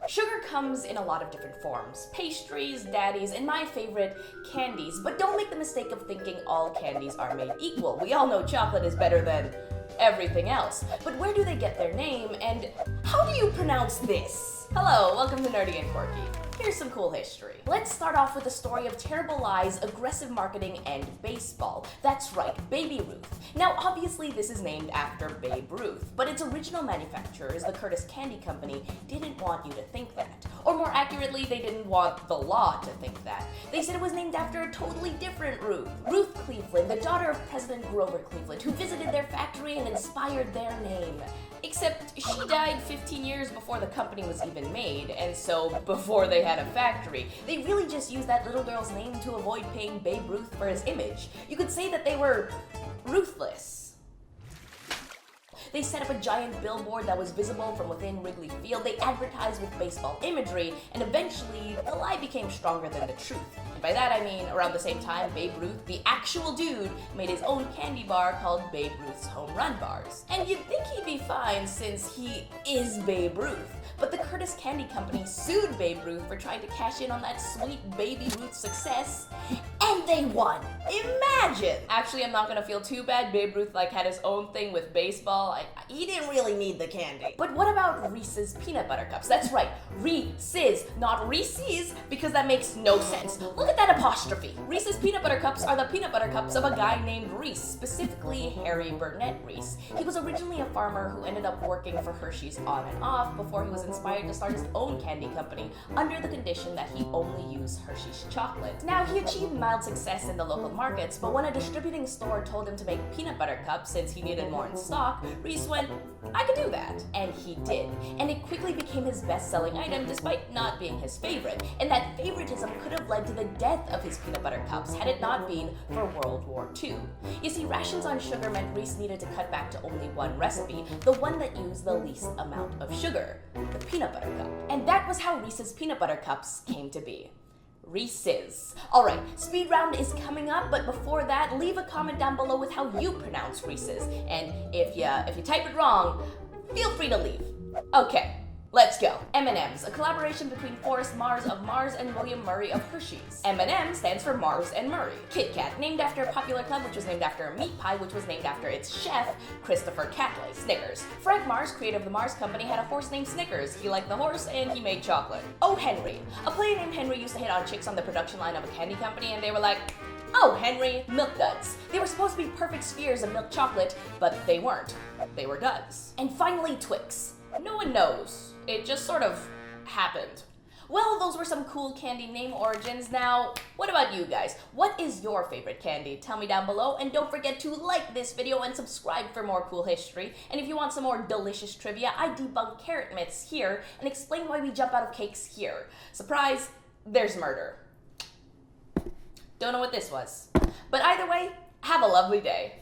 Sugar comes in a lot of different forms. Pastries, daddies, and my favorite, candies. But don't make the mistake of thinking all candies are made equal. We all know chocolate is better than everything else. But where do they get their name, and how do you pronounce this? Hello, welcome to Nerdy and Quirky. Here's some cool history. Let's start off with the story of terrible lies, aggressive marketing, and baseball. That's right, Baby Ruth. Now, obviously this is named after Babe Ruth, but its original manufacturers, the Curtis Candy Company, didn't want you to think that. Or more accurately, they didn't want the law to think that. They said it was named after a totally different Ruth. Ruth Cleveland, the daughter of President Grover Cleveland, who visited their factory and inspired their name. Except she died 15 years before the company was even made, and so before they had a factory. They really just used that little girl's name to avoid paying Babe Ruth for his image. You could say that they were ruthless. They set up a giant billboard that was visible from within Wrigley Field. They advertised with baseball imagery, and eventually the lie became stronger than the truth. And by that I mean, around the same time, Babe Ruth, the actual dude, made his own candy bar called Babe Ruth's Home Run Bars. And you'd think he'd be fine since he is Babe Ruth. But the Curtis Candy Company sued Babe Ruth for trying to cash in on that sweet Baby Ruth success, and they won. Imagine! Actually, I'm not gonna feel too bad. Babe Ruth had his own thing with baseball. He didn't really need the candy. But what about Reese's peanut butter cups? That's right, Reese's, not Reese's, because that makes no sense. Look at that apostrophe. Reese's peanut butter cups are the peanut butter cups of a guy named Reese, specifically Harry Burnett Reese. He was originally a farmer who ended up working for Hershey's on and off before he was inspired to start his own candy company under the condition that he only use Hershey's chocolate. Now, he achieved mild success in the local markets, but when a distributing store told him to make peanut butter cups since he needed more in stock, Reese went, I could do that. And he did. And it quickly became his best-selling item despite not being his favorite. And that favoritism could have led to the death of his peanut butter cups had it not been for World War II. You see, rations on sugar meant Reese needed to cut back to only one recipe, the one that used the least amount of sugar, the peanut butter cup. And that was how Reese's peanut butter cups came to be. Reese's. Alright, speed round is coming up, but before that, leave a comment down below with how you pronounce Reese's. And if you type it wrong, feel free to leave. Okay, let's go. M&M's, a collaboration between Forrest Mars of Mars and William Murray of Hershey's. M&M stands for Mars and Murray. KitKat, named after a popular club which was named after a meat pie which was named after its chef, Christopher Catley. Snickers. Frank Mars, creator of the Mars Company, had a horse named Snickers. He liked the horse and he made chocolate. Oh, Henry. A player named Henry used to hit on chicks on the production line of a candy company and they were like, oh, Henry, milk duds. They were supposed to be perfect spheres of milk chocolate, but they weren't. They were duds. And finally, Twix. No one knows. It just sort of happened. Well, those were some cool candy name origins. Now, what about you guys? What is your favorite candy? Tell me down below, and don't forget to like this video and subscribe for more cool history. And if you want some more delicious trivia, I debunk carrot myths here and explain why we jump out of cakes here. Surprise, there's murder. Don't know what this was. But either way, have a lovely day.